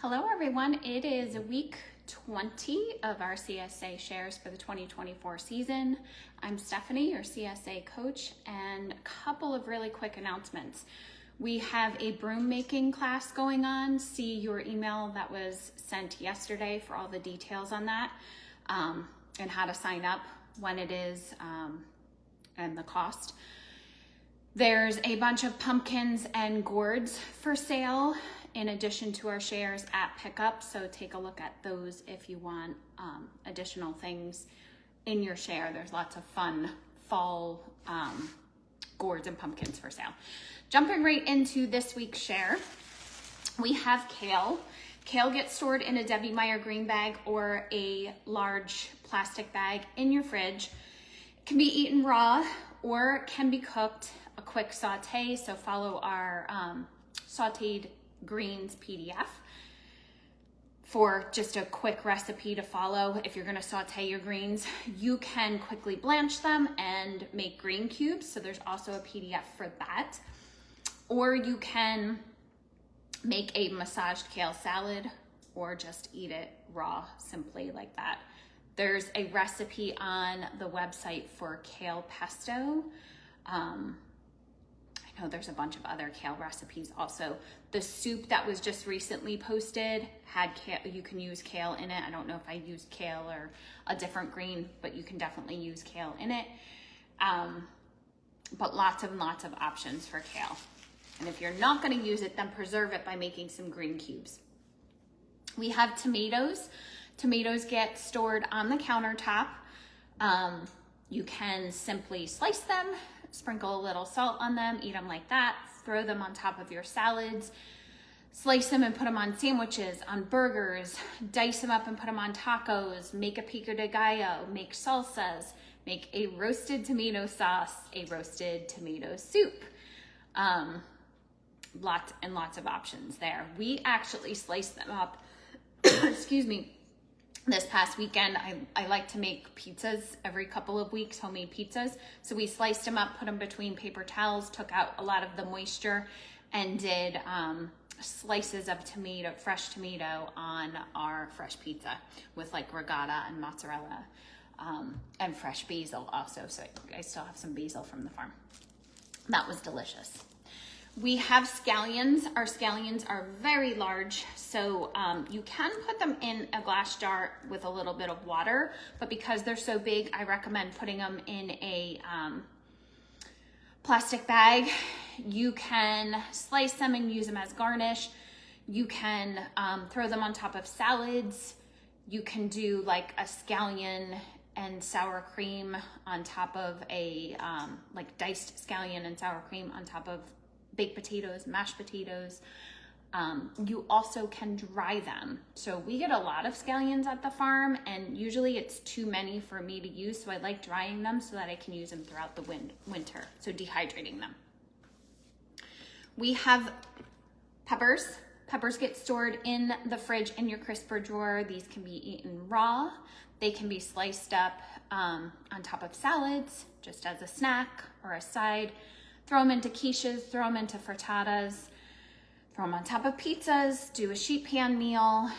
Hello everyone, it is week 20 of our CSA shares for the 2024 season. I'm Stephanie, your CSA coach, and a couple of really quick announcements. We have a broom making class going on. See your email that was sent yesterday for all the details on that and how to sign up, when it is, and the cost. There's a bunch of pumpkins and gourds for sale in addition to our shares at pickup, so take a look at those if you want additional things in your share. There's lots of fun fall gourds and pumpkins for sale. Jumping right into this week's share, we have kale. Kale gets stored in a Debbie Meyer green bag or a large plastic bag in your fridge. It can be eaten raw or can be cooked. A quick saute, so follow our sauteed greens PDF for just a quick recipe to follow. If you're going to saute your greens, you can quickly blanch them and make green cubes, so there's also a PDF for that. Or you can make a massaged kale salad or just eat it raw, simply like that. There's a recipe on the website for kale pesto. I know there's a bunch of other kale recipes also. The soup that was just recently posted had kale. You can use kale in it. I don't know if I used kale or a different green, but you can definitely use kale in it. But lots and lots of options for kale. And if you're not going to use it, then preserve it by making some green cubes. We have tomatoes. Tomatoes get stored on the countertop. You can simply slice them, sprinkle a little salt on them, eat them like that, throw them on top of your salads, slice them and put them on sandwiches, on burgers, dice them up and put them on tacos, make a pico de gallo, make salsas, make a roasted tomato sauce, a roasted tomato soup. Lots and lots of options there. We actually slice them up, excuse me, this past weekend. I like to make pizzas every couple of weeks, homemade pizzas. So we sliced them up, put them between paper towels, took out a lot of the moisture, and did slices of tomato, fresh tomato on our fresh pizza with like ricotta and mozzarella and fresh basil also. So I still have some basil from the farm. That was delicious. We have scallions. Our scallions are very large, so you can put them in a glass jar with a little bit of water, but because they're so big, I recommend putting them in a plastic bag. You can slice them and use them as garnish. You can throw them on top of salads. You can do like a scallion and sour cream on top of a, like diced scallion and sour cream on top of baked potatoes, mashed potatoes. You also can dry them. So we get a lot of scallions at the farm, and usually it's too many for me to use, so I like drying them so that I can use them throughout the winter, so dehydrating them. We have peppers. Peppers get stored in the fridge in your crisper drawer. These can be eaten raw. They can be sliced up on top of salads, just as a snack or a side. Throw them into quiches, throw them into frittatas, throw them on top of pizzas, do a sheet pan meal.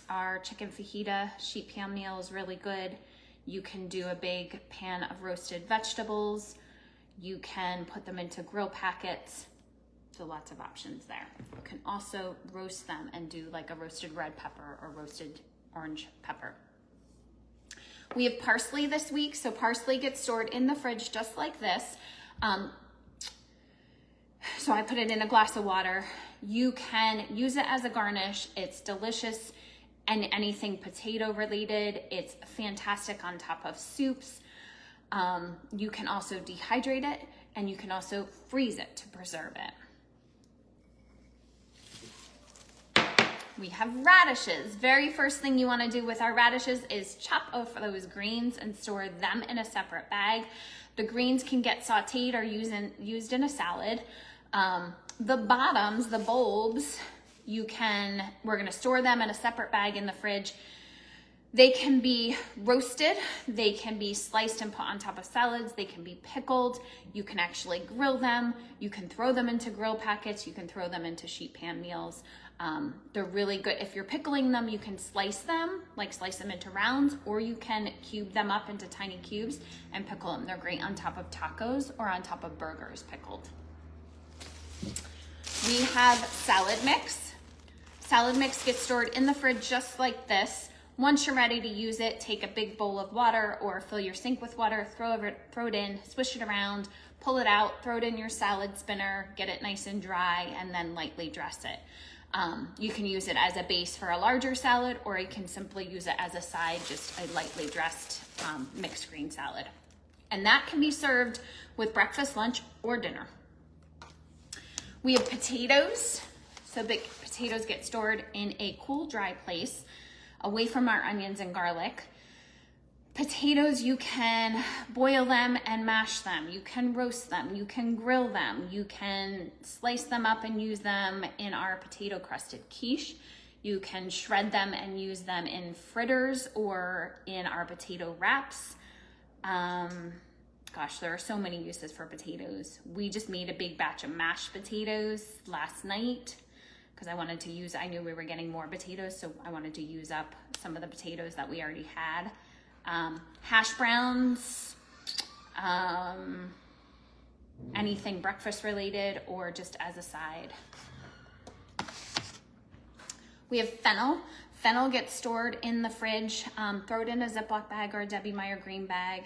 Our chicken fajita sheet pan meal is really good. You can do a big pan of roasted vegetables. You can put them into grill packets. So lots of options there. You can also roast them and do like a roasted red pepper or roasted orange pepper. We have parsley this week. So parsley gets stored in the fridge just like this. So I put it in a glass of water. You can use it as a garnish. It's delicious and anything potato related. It's fantastic on top of soups. You can also dehydrate it, and you can also freeze it to preserve it. We have radishes. Very first thing you want to do with our radishes is chop off those greens and store them in a separate bag. The greens can get sauteed or used in a salad. The bottoms, the bulbs, we're gonna store them in a separate bag in the fridge. They can be roasted, they can be sliced and put on top of salads, they can be pickled, you can actually grill them, you can throw them into grill packets, you can throw them into sheet pan meals. They're really good. If you're pickling them, you can slice them, like slice them into rounds, or you can cube them up into tiny cubes and pickle them. They're great on top of tacos or on top of burgers pickled. We have salad mix. Salad mix gets stored in the fridge just like this. Once you're ready to use it, take a big bowl of water or fill your sink with water, throw it in, swish it around, pull it out, throw it in your salad spinner, get it nice and dry, and then lightly dress it. You can use it as a base for a larger salad, or you can simply use it as a side, just a lightly dressed mixed green salad. And that can be served with breakfast, lunch, or dinner. We have potatoes. So big potatoes get stored in a cool, dry place, away from our onions and garlic. Potatoes, you can boil them and mash them. You can roast them. You can grill them. You can slice them up and use them in our potato crusted quiche. You can shred them and use them in fritters or in our potato wraps. Gosh, there are so many uses for potatoes. We just made a big batch of mashed potatoes last night because I knew we were getting more potatoes, so I wanted to use up some of the potatoes that we already had. Hash browns, anything breakfast related or just as a side. We have fennel. Fennel gets stored in the fridge. Throw it in a Ziploc bag or a Debbie Meyer green bag.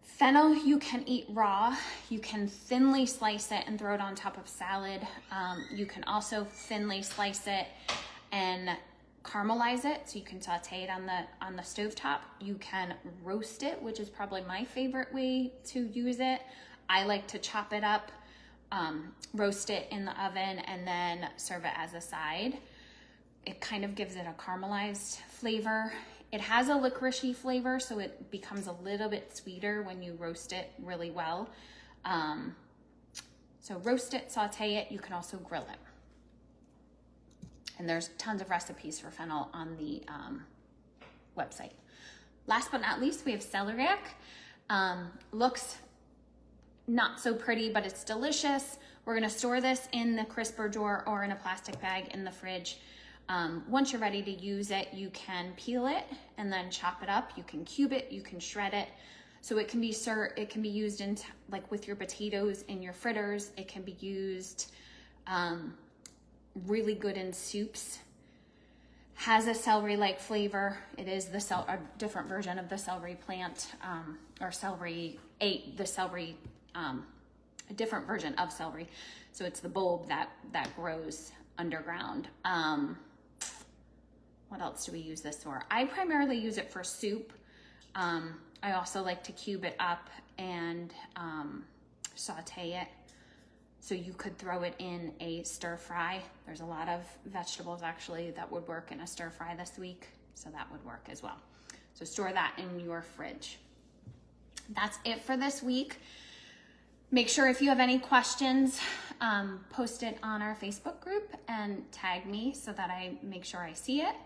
Fennel you can eat raw. You can thinly slice it and throw it on top of salad. You can also thinly slice it and caramelize it, so you can saute it on the stovetop. You can roast it, which is probably my favorite way to use it. I like to chop it up, roast it in the oven, and then serve it as a side. It kind of gives it a caramelized flavor. It has a licoricey flavor, so it becomes a little bit sweeter when you roast it really well. So roast it, saute it. You can also grill it. And there's tons of recipes for fennel on the website. Last but not least, we have celeriac. Looks not so pretty, but it's delicious. We're gonna store this in the crisper drawer or in a plastic bag in the fridge. Once you're ready to use it, you can peel it and then chop it up. You can cube it, you can shred it. So it can be used in like with your potatoes in your fritters. It can be used really good in soups. Has a celery-like flavor. It is a different version of the celery plant, or a different version of celery. So it's the bulb that grows underground. What else do we use this for? I primarily use it for soup. I also like to cube it up and saute it. So you could throw it in a stir fry. There's a lot of vegetables actually that would work in a stir fry this week, so that would work as well. So store that in your fridge. That's it for this week. Make sure if you have any questions, post it on our Facebook group and tag me so that I make sure I see it.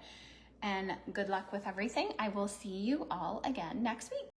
And good luck with everything. I will see you all again next week.